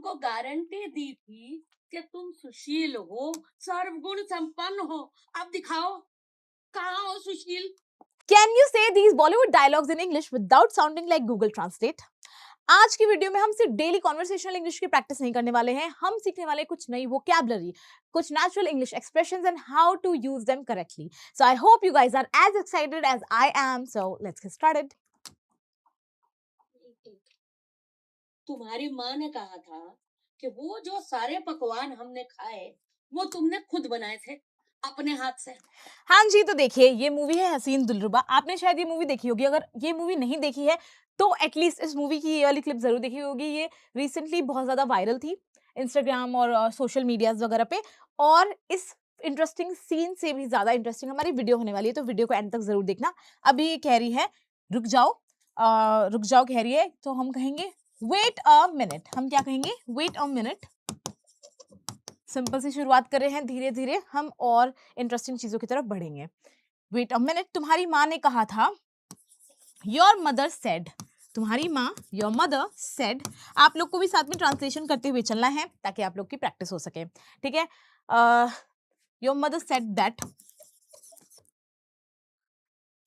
तुमको गारंटी दी थी कि तुम सुशील हो, सर्वगुण संपन्न हो। अब दिखाओ कहाँ हो सुशील। Can you say these Bollywood dialogues in English without sounding like Google Translate? आज की वीडियो में हम सिर्फ डेली कॉन्वर्सेशनल इंग्लिश की प्रैक्टिस नहीं करने वाले हैं, हम सीखने वाले कुछ नई वोकैबुलरी, कुछ natural English expressions and how to use them correctly. So I hope you guys are as excited as I am. So let's get started. तुम्हारी माँ ने कहा था कि वो जो सारे पकवान हमने खाए वो तुमने खुद बनाए थे अपने हाथ से। हाँ जी, तो देखिए ये मूवी है हसीन दिलरुबा. आपने शायद ये मूवी देखी होगी. अगर ये मूवी नहीं देखी है तो एटलीस्ट इस मूवी की ये वाली क्लिप जरूर देखी होगी. ये रिसेंटली बहुत ज्यादा वायरल थी इंस्टाग्राम और सोशल मीडियाज वगैरह पे. और इस इंटरेस्टिंग सीन से भी ज्यादा इंटरेस्टिंग हमारी वीडियो होने वाली है, तो वीडियो को एंड तक जरूर देखना. अभी ये कह रही है रुक जाओ, रुक जाओ कह रही है, तो हम कहेंगे वेट अ मिनट. हम क्या कहेंगे? Wait a minute. सिंपल सी शुरुआत कर रहे हैं, धीरे धीरे हम और इंटरेस्टिंग चीजों की तरफ बढ़ेंगे. Wait a minute. तुम्हारी माँ ने कहा था. Your mother said. तुम्हारी माँ, योर मदर सेड. आप लोग को भी साथ में ट्रांसलेशन करते हुए चलना है ताकि आप लोग की प्रैक्टिस हो सके. ठीक है. Your mother said that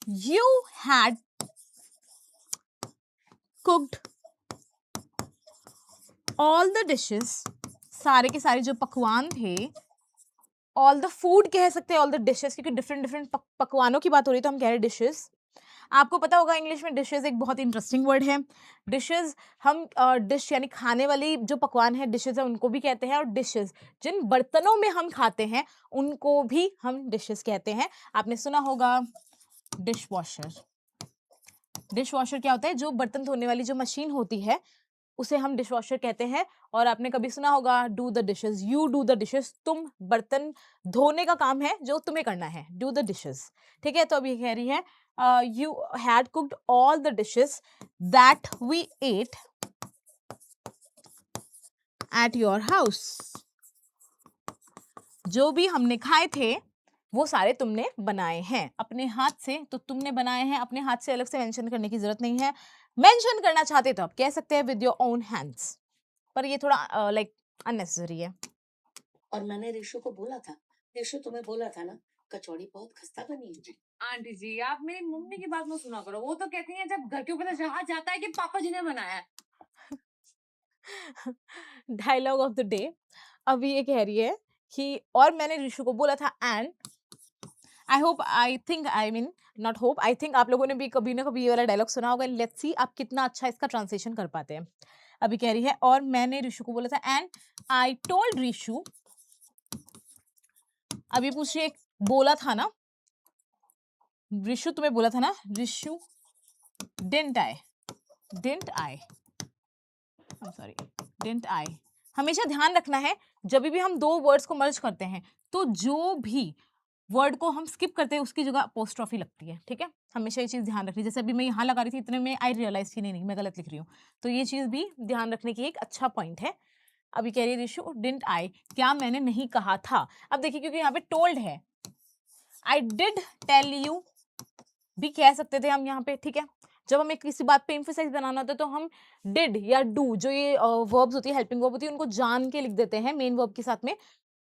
you had cooked all the dishes. सारे के सारे जो पकवान थे, ऑल द फूड कह सकते हैं, ऑल द डिशेस, क्योंकि डिफरेंट डिफरेंट पकवानों की बात हो रही है तो हम कह रहे हैं डिशेस. आपको पता होगा इंग्लिश में डिशेस एक बहुत इंटरेस्टिंग वर्ड है. डिशेस हम डिश यानी खाने वाली जो पकवान है डिशेस है उनको भी कहते हैं, और डिशेस जिन बर्तनों में हम खाते हैं उनको भी हम डिशेस कहते हैं. आपने सुना होगा डिश वॉशर. डिश वॉशर क्या होता है? जो बर्तन धोने वाली जो मशीन होती है उसे हम डिश वॉशर कहते हैं. और आपने कभी सुना होगा do the dishes. You do the dishes. तुम बर्तन धोने का काम है जो तुम्हें करना है. Do the dishes. ठीक है. तो अभी कह रही है you had cooked all the dishes that we ate at your house. जो भी हमने खाए थे वो सारे तुमने बनाए हैं अपने हाथ से. तो तुमने बनाए हैं अपने हाथ से, अलग से मेंशन करने की जरूरत नहीं है. मेंशन करना चाहते तो आप कह सकते हैं विद योर ओन हैंड्स, पर ये थोड़ा लाइक अननेसेसरी है. और मैंने ऋषु को बोला था, ऋषु तुम्हें बोला था ना कचौड़ी बहुत खस्ता बनी है। आंटी जी आप मेरी मम्मी की बात मत सुना करो, वो तो कहती हैं जब घर के ऊपर जहाज जाता है कि पापा जी ने बनाया है. Dialogue of the day. अभी ये कह रही है कि और मैंने ऋषु को बोला था and I hope, I think, I mean not hope, I think आप लोगों ने भी कभी ना कभी ये वाला डायलॉग सुना होगा. लेट्स सी आप कितना अच्छा इसका ट्रांसलेशन कर पाते हैं. अभी कह रही है और मैंने ऋषु को बोला था एंड आई टोल्ड ऋषु. अभी पूछ रही है बोला था ना ऋषु, तुम्हें बोला था ना Rishu. Didn't I, didn't I, I am sorry, didn't I. हमेशा ध्यान रखना है जब भी हम दो वर्ड्स को मर्ज करते हैं तो जो भी वर्ड को हम स्किप करते हैं उसकी जगह अपोस्ट्रोफी लगती है. ठीक है. हमेशा ये चीज ध्यान रखनी. जैसे अभी मैं यहाँ लगा रही थी, इतने में आई रियलाइज की नहीं मैं गलत लिख रही हूँ. तो ये चीज भी ध्यान रखने की एक अच्छा पॉइंट है. अभी कह रही है ऋषु डिडंट आई, क्या मैंने नहीं कहा था. अब देखिए क्योंकि यहाँ पे टोल्ड है, आई डिड टेल यू भी कह सकते थे हम यहाँ पे. ठीक है. जब हमें किसी बात पे एम्फेसाइज बनाना होता है तो हम डिड या डू, जो ये वर्ब्स होती है, हेल्पिंग वर्ब होती है, उनको जान के लिख देते हैं मेन वर्ब के साथ में,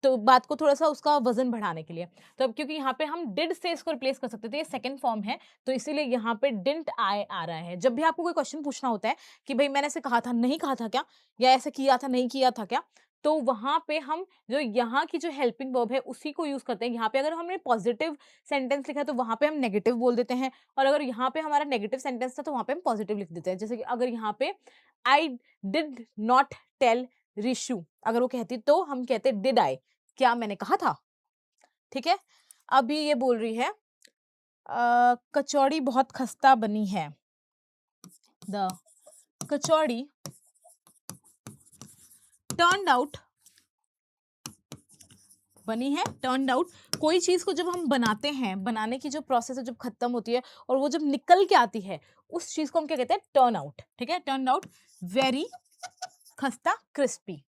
तो बात को थोड़ा सा उसका वजन बढ़ाने के लिए. तो अब क्योंकि यहाँ पे हम डिड से इसको रिप्लेस कर सकते थे, ये सेकंड फॉर्म है, तो इसीलिए यहाँ पे डिडंट आई आ रहा है. जब भी आपको कोई क्वेश्चन पूछना होता है कि भाई मैंने ऐसे कहा था नहीं कहा था क्या, या ऐसे किया था नहीं किया था क्या, तो वहां पे हम जो यहाँ की जो हेल्पिंग वर्ब है उसी को यूज करते हैं. यहाँ पे अगर हमने पॉजिटिव सेंटेंस लिखा है तो वहां पे हम नेगेटिव बोल देते हैं, और अगर यहाँ पे हमारा नेगेटिव सेंटेंस था तो वहां पे हम पॉजिटिव लिख देते हैं. जैसे कि अगर यहाँ पे I did not tell Rishu अगर वो कहती तो हम कहते डिड आई, क्या मैंने कहा था. ठीक है. अभी ये बोल रही है कचौड़ी बहुत खस्ता बनी है. द कचौड़ी टर्न्ड आउट, बनी है, टर्न्ड आउट. कोई चीज को जब हम बनाते हैं, बनाने की जो प्रोसेस है जब खत्म होती है और वो जब निकल के आती है उस चीज को हम क्या कहते हैं? Turn out. ठीक है. टर्न आउट वेरी खस्ता, क्रिस्पी.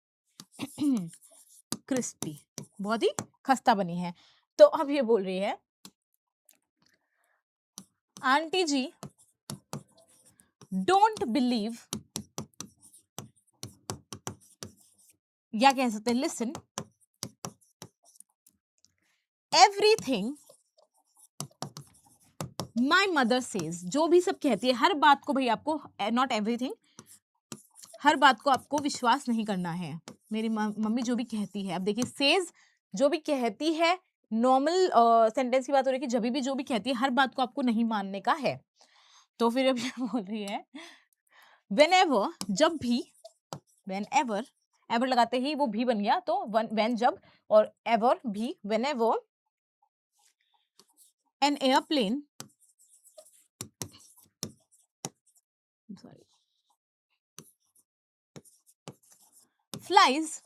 क्रिस्पी, बहुत ही खस्ता बनी है. तो अब ये बोल रही है आंटी जी डोंट बिलीव या कह सकते हैं listen everything my mother says, जो भी सब कहती है हर बात को, भाई आपको नॉट एवरीथिंग, हर बात को आपको विश्वास नहीं करना है। मेरी मम्मी जो भी कहती है, अब देखिए सेज जो भी कहती है, नॉर्मल सेंटेंस की बात हो रही है कि जब भी जो भी कहती है हर बात को आपको नहीं मानने का है। तो फिर अब ये बोल रही है whenever, जब भी, whenever, एवर लगाते ही वो भी बन गया, तो when जब, और एवर भी, whenever an airplane, sorry, flies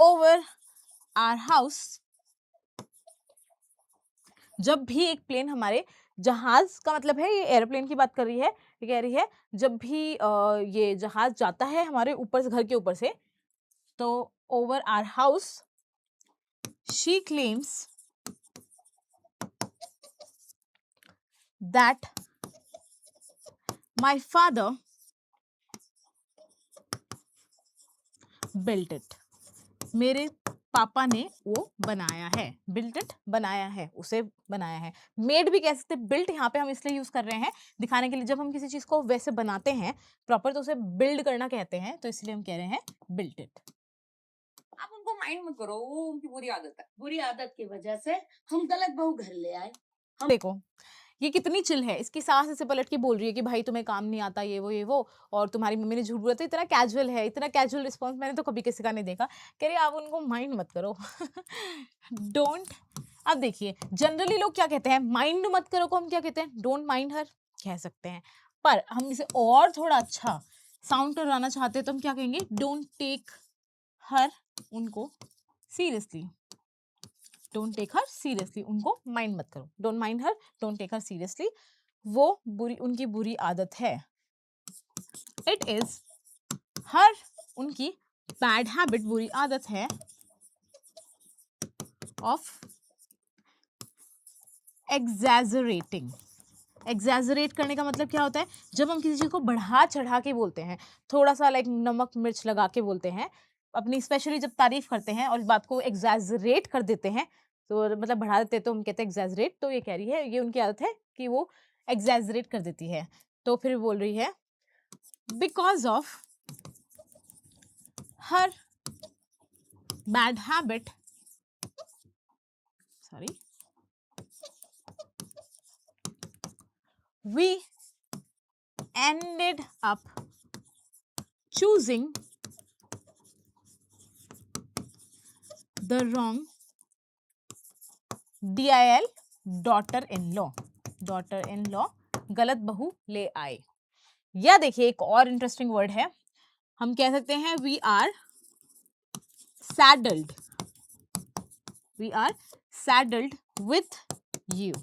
over our house, जब भी एक प्लेन हमारे, जहाज का मतलब है ये एयरप्लेन की बात कर रही है, ये कह रही है जब भी ये जहाज जाता है हमारे ऊपर से, घर के ऊपर से, तो over our house she claims that my father built it, मेरे पापा ने वो बनाया है, बिल्ट इट बनाया है, उसे बनाया है। मेड भी कह सकते हैं, बिल्ट यहाँ पे हम इसलिए यूज कर रहे हैं दिखाने के लिए, जब हम किसी चीज को वैसे बनाते हैं प्रॉपर तो उसे बिल्ड करना कहते हैं, तो इसलिए हम कह रहे हैं बिल्ट इट। आप उनको माइंड मत करो, वो उनकी बुरी आदत है, बुरी आदत की वजह से हम गलत बहू घर ले आए। देखो ये कितनी चिल है, इसकी सास ऐसे पलट के बोल रही है कि भाई तुम्हें काम नहीं आता, ये वो, और तुम्हारी मम्मी ने झूठ बोला। तो इतना कैजुअल है, इतना कैजुअल रिस्पॉन्स मैंने तो कभी किसी का नहीं देखा। कह रही आप उनको माइंड मत करो डोंट। अब देखिए जनरली लोग क्या कहते हैं, माइंड मत करो को हम क्या कहते हैं, डोंट माइंड हर कह सकते हैं, पर हम इसे और थोड़ा अच्छा साउंड करवाना चाहते हैं तो हम क्या कहेंगे, डोंट टेक हर उनको seriously, don't take her seriously, उनको माइंड मत करो, don't mind her, don't take her seriously, वो बुरी, उनकी बुरी आदत है। इट इज हर, उनकी बैड हैबिट, बुरी आदत है, ऑफ एग्जैजरेटिंग। एग्जैजरेट करने का मतलब क्या होता है, जब हम किसी चीज को बढ़ा चढ़ा के बोलते हैं, थोड़ा सा लाइक नमक मिर्च लगा के बोलते हैं अपनी, स्पेशली जब तारीफ करते हैं और इस बात को एग्जैजरेट कर देते हैं, तो मतलब बढ़ा देते हैं, तो हम कहते हैं एग्जैजरेट। तो ये कह रही है, ये उनकी आदत है कि वो एग्जैजरेट कर देती है। तो फिर बोल रही है because of her bad habit, sorry, we ended up choosing the wrong DIL, daughter in law, daughter in law, गलत बहू ले आए। या देखिए एक और इंटरेस्टिंग वर्ड है, हम कह सकते हैं we are saddled, we are saddled with you।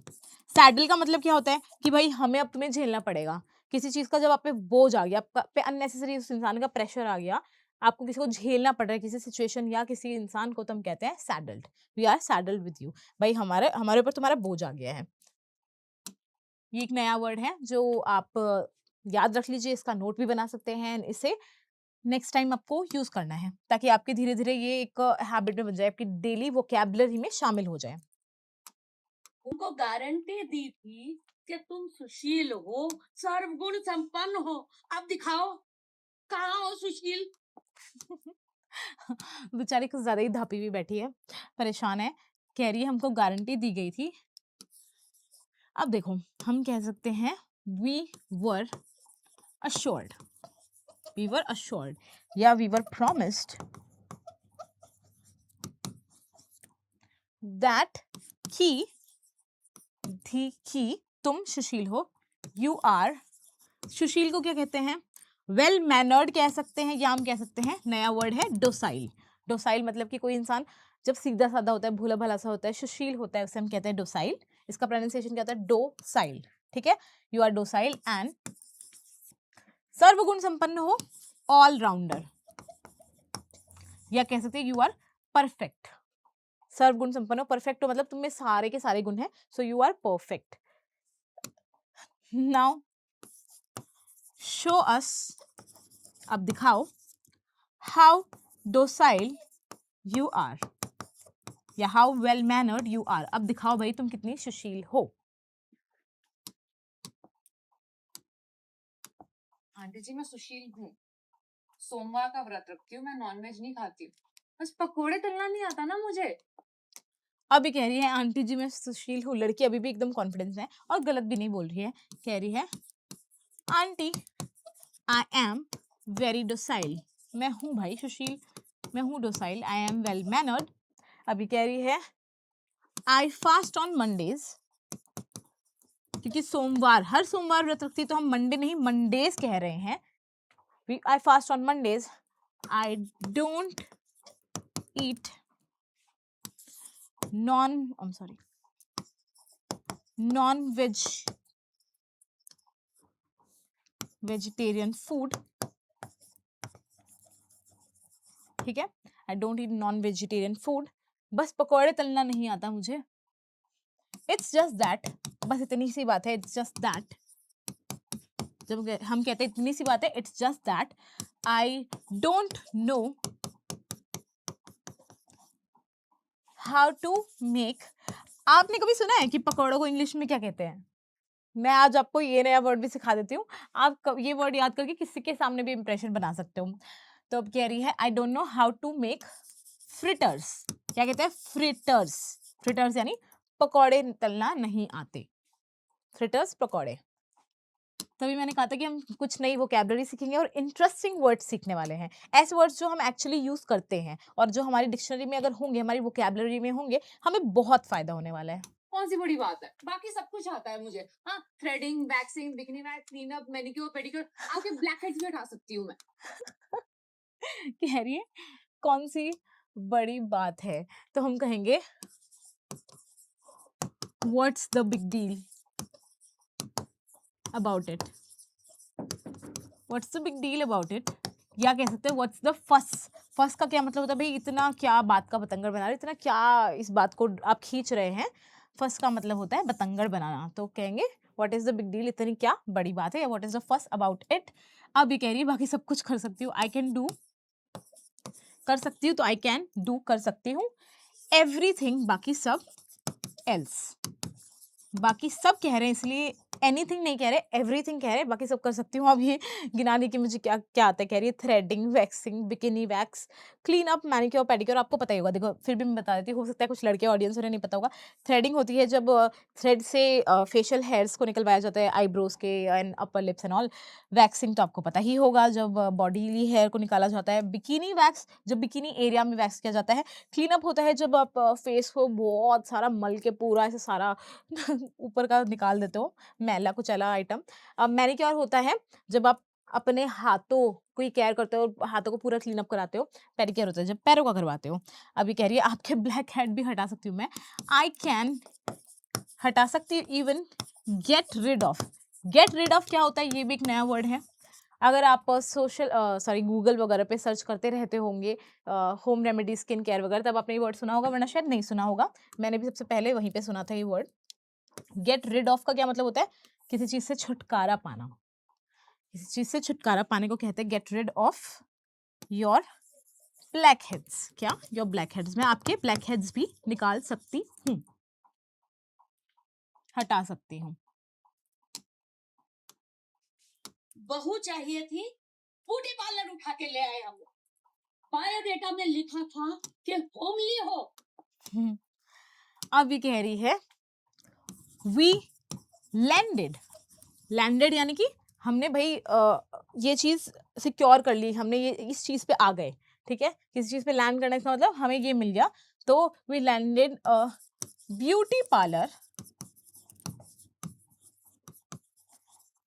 Saddle का मतलब क्या होता है कि भाई हमें अब तुम्हें झेलना पड़ेगा, किसी चीज का जब आप पे बोझ आ गया, आप पे अननेसेसरी उस इंसान का प्रेशर आ गया, आपको किसी को झेलना पड़ रहा है, किसी सिचुएशन या किसी इंसान को, तो हम कहते हैं सैडल्ड, वी आर सैडल्ड विद यू, भाई हमारे ऊपर तुम्हारा बोझ आ गया है। ये एक नया वर्ड है जो आप याद रख लीजिए, इसका नोट भी बना सकते हैं, इसे नेक्स्ट टाइम आपको यूज करना है ताकि आपके धीरे धीरे ये एक हैबिट में बन जाए, आपकी डेली वोकैबुलरी में शामिल हो जाए। उनको गारंटी दी थी कि तुम सुशील हो, सर्वगुण संपन्न हो, अब दिखाओ कहाँ हो सुशील। बेचारी कुछ ज्यादा ही धापी हुई बैठी है, परेशान है, कह रही है हमको गारंटी दी गई थी। अब देखो हम कह सकते हैं we were assured, we were assured या we were promised that कि तुम सुशील हो, you are, सुशील को क्या कहते हैं, वेल मैनर्ड कह सकते हैं, या हम कह सकते हैं नया वर्ड है डोसाइल। डोसाइल मतलब कि कोई इंसान जब सीधा साधा होता है, भोला भला सा होता है, सुशील होता है, उसे हम कहते हैं डोसाइल। इसका प्रोनाउंसिएशन क्या होता है, डोसाइल, ठीक है, यू आर डोसाइल एंड सर्वगुण संपन्न हो, ऑल राउंडर, या कह सकते हैं यू आर परफेक्ट। सर्वगुण संपन्न हो, परफेक्ट हो मतलब तुम में सारे के सारे गुण हैं, so you are perfect. Now show us, अब दिखाओ हाउ डोसाइल यू आर या how well mannered you are. अब दिखाओ भाई तुम कितनी सुशील हो। आंटी जी मैं सुशील हूँ, सोमवार का व्रत रखती हूँ, मैं नॉनवेज नहीं खाती हूँ, बस पकोड़े तलना नहीं आता ना मुझे। अभी कह रही है आंटी जी मैं सुशील हूँ। लड़की अभी भी एकदम कॉन्फिडेंस है और गलत भी नहीं बोल रही है। कह रही है aunty I am very docile, मैं हूँ भाई सुशील, मैं हूँ docile. I am well mannered. अभी कह रही है आई फास्ट ऑन मंडेज, क्योंकि सोमवार, हर सोमवार व्रत रखती है तो हम मंडे नहीं मंडेज कह रहे हैं। आई fast on Mondays. I don't eat non vegetarian food. ठीक है, I don't eat non vegetarian food. बस पकौड़े तलना नहीं आता मुझे। इट्स जस्ट दैट, बस इतनी सी बात है। इट्स जस्ट दैट, जब हम कहते हैं इतनी सी बात है, it's just that I don't know how to make. आपने कभी सुना है कि पकौड़ों को इंग्लिश में क्या कहते हैं? मैं आज आपको ये नया वर्ड भी सिखा देती हूँ। आप ये वर्ड याद करके किसी के सामने भी इंप्रेशन बना सकते हो। तो अब कह रही है I don't know how to make fritters. क्या कहते हैं? फ्रिटर्स। फ्रिटर्स यानी पकौड़े तलना नहीं आते। फ्रिटर्स पकौड़े। तभी मैंने कहा था कि हम कुछ नई वोकैबुलरी सीखेंगे और इंटरेस्टिंग वर्ड्स सीखने वाले हैं। ऐसे वर्ड्स जो हम एक्चुअली यूज करते हैं और जो हमारी डिक्शनरी में अगर होंगे, हमारी वोकैबुलरी में होंगे, हमें बहुत फायदा होने वाला है। कौन सी बड़ी बात है, बाकी सब कुछ आता है मुझे। हाँ, threading, waxing, bikini wax, clean up, manicure, pedicure, आपके ब्लैक हेड्स भी हटा सकती हूँ मैं। कह रही है कौन सी बड़ी बात है, तो हम कहेंगे what's the big deal about it. What's the big deal about it, या कह सकते हैं व्हाट्स द फस। फस का क्या मतलब होता है भाई? इतना क्या बात का बतंगड़ बना रहे, इतना क्या इस बात को आप खींच रहे हैं। फस का मतलब होता है बतंगड़ बनाना। तो कहेंगे what is the big deal, इतनी क्या बड़ी बात है, या व्हाट इज द फस अबाउट इट। अब ये कह रही है बाकी सब कुछ कर सकती हूँ। आई कैन डू, कर सकती हूँ, तो आई कैन डू कर सकती हूँ। एवरीथिंग, बाकी सब। एल्स, बाकी सब कह रहे हैं इसलिए एनीथिंग नहीं कह रहे, एवरीथिंग कह रहे हैं, बाकी सब कर सकती हूँ। अब ये गिनाने की मुझे क्या क्या आता है। कह रही है threading, waxing, bikini wax, clean up, manicure, pedicure. आपको पता ही होगा, देखो फिर भी मैं बता देती हूँ, हो सकता है कुछ लड़के ऑडियंस उन्हें नहीं पता होगा। थ्रेडिंग होती है जब थ्रेड से फेशियल हेयर्स को निकलवाया जाता है, आईब्रोज के and upper lips and all. Waxing तो आपको पता ही होगा, जब बॉडीली हेयर को निकाला जाता है। बिकिनी वैक्स, जब बिकिनी एरिया में वैक्स किया जाता है। क्लीन अप होता है जब आप फेस को बहुत सारा मल के पूरा ऐसे सारा ऊपर का निकाल देते हो, मैला कुचैला आइटम। अब मैनिक्योर होता है जब आप अपने हाथों की केयर करते हो, हाथों को पूरा क्लीन अप कराते हो। पेडिक्योर होता है जब पैरों का करवाते हो। अभी कह रही है आपके ब्लैक हेड भी हटा सकती हूँ मैं। आई कैन, हटा सकती हूँ। Even get rid of. Get rid of क्या होता है? ये भी एक नया वर्ड है। अगर आप गूगल वगैरह पे सर्च करते रहते होंगे होम रेमेडी, स्किन केयर वगैरह, तब आपने ये वर्ड सुना होगा, वरना शायद नहीं सुना होगा। मैंने भी सबसे पहले वहीं पे सुना था ये वर्ड। गेट रिड ऑफ का क्या मतलब होता है? किसी चीज से छुटकारा पाना। किसी चीज से छुटकारा पाने को कहते हैं get rid of your blackheads. क्या? Your blackheads. मैं आपके ब्लैक हेड्स भी निकाल सकती हूँ, हटा सकती हूँ। बहू चाहिए थी, ब्यूटी पार्लर उठा के ले आए हम। बायोडेटा में लिखा था कि होमली हो। अब ये कह रही है वी लैंडेड। लैंडेड यानी कि हमने भाई ये चीज सिक्योर कर ली, हमने ये इस चीज पे आ गए। ठीक है, किसी चीज पे लैंड करने का मतलब हमें ये मिल गया। तो we landed beauty parlour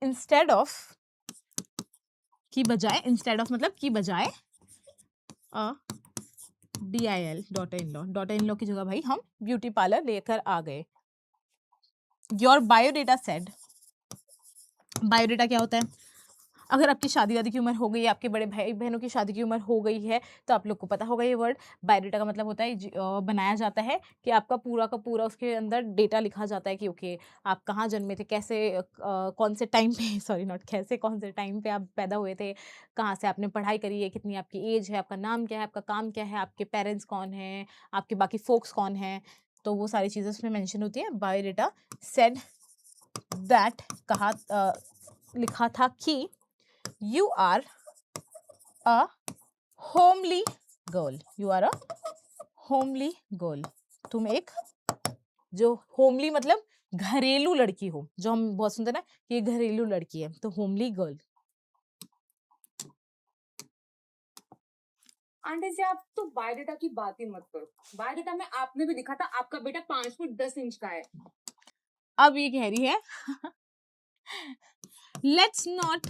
instead of, की बजाय, इंस्टेड ऑफ मतलब की बजाय, DIL, daughter in law. Daughter in law की जगह भाई हम ब्यूटी पार्लर लेकर आ गए। योर बायोडेटा सेड, बायोडेटा क्या होता है? अगर आपकी शादी वादी की उम्र हो गई है, आपके बड़े भाई बहनों की शादी की उम्र हो गई है, तो आप लोग को पता होगा ये वर्ड। बायोडेटा का मतलब होता है बनाया जाता है कि आपका पूरा का पूरा उसके अंदर डेटा लिखा जाता है कि ओके आप कहाँ जन्मे थे, कैसे कौन से टाइम पे सॉरी नॉट कैसे कौन से टाइम पे आप पैदा हुए थे, कहाँ से आपने पढ़ाई करी है, कितनी आपकी एज है, आपका नाम क्या है, आपका काम क्या है, आपके पेरेंट्स कौन हैं, आपके बाकी फोक्स कौन हैं, तो वो सारी चीज़ें उसमें मेंशन होती है। बायोडेटा सेड दैट कहा लिखा था कि you are a homely girl, you are a homely girl, तुम एक जो होमली मतलब घरेलू लड़की हो, जो हम बहुत सुनते हैं ना कि ये घरेलू लड़की है, तो होमली गर्ल। आंटी जी आप तो बायोडेटा की बात ही मत करो। बायोडेटा में आपने भी लिखा था आपका बेटा 5 फुट 10 इंच का है। अब ये कह रही है लेट्स नॉट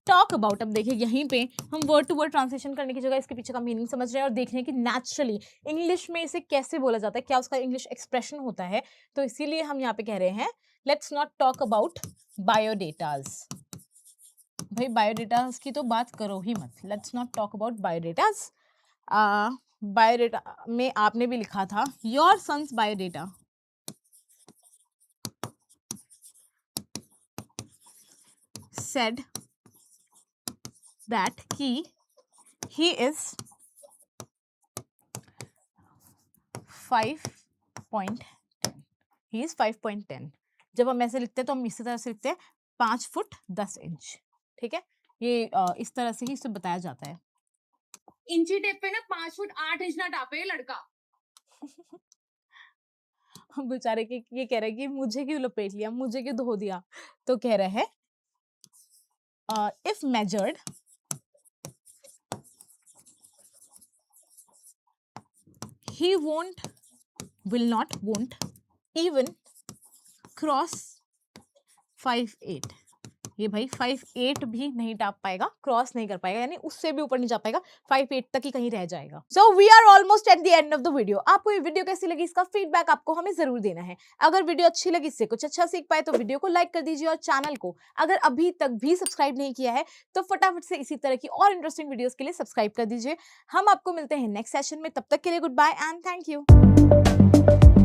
टॉक अबाउट। अब देखिए यहीं पे हम वर्ड टू वर्ड ट्रांसलेशन करने की जगह इसके पीछे का मीनिंग समझ रहे हैं और देख रहे हैं कि नेचुरली इंग्लिश में इसे कैसे बोला जाता है, क्या उसका इंग्लिश एक्सप्रेशन होता है। तो इसीलिए हम यहाँ पे कह रहे हैं let's not talk about biodatas. भाई बायोडेटाज की तो बात करो ही मत, let's not talk about biodatas. Biodata में आपने भी लिखा था your son's biodata said that he is 5.10, he is 5.10। जब हम ऐसे लिखते हैं तो हम इसी तरह से लिखते हैं 5 फुट 10 इंच, ठीक है। ये इस तरह से ही इसे बताया जाता है। इंची टेप पे ना 5 फुट 8 इंच ना टापे ये लड़का। हम बेचारे के ये कह रहे हैं कि मुझे क्यों लपेट लिया, मुझे क्यों धो दिया, तो कह रहे हैं if measured he will not won't even cross 5'8। ये भाई 5'8 भी नहीं टाप पाएगा, क्रॉस नहीं कर पाएगा, यानी उससे भी ऊपर नहीं जा पाएगा, 5'8 तक ही कहीं रह जाएगा। So we are almost at the end of the video. आपको ये वीडियो कैसी लगी, इसका फीडबैक आपको हमें जरूर देना है। अगर वीडियो अच्छी लगी, इससे कुछ अच्छा सीख पाए, तो वीडियो को लाइक कर दीजिए और चैनल को अगर अभी तक भी सब्सक्राइब नहीं किया है तो फटाफट से इसी तरह की और इंटरेस्टिंग वीडियोस के लिए सब्सक्राइब कर दीजिए। हम आपको मिलते हैं नेक्स्ट सेशन में, तब तक के लिए goodbye and thank you.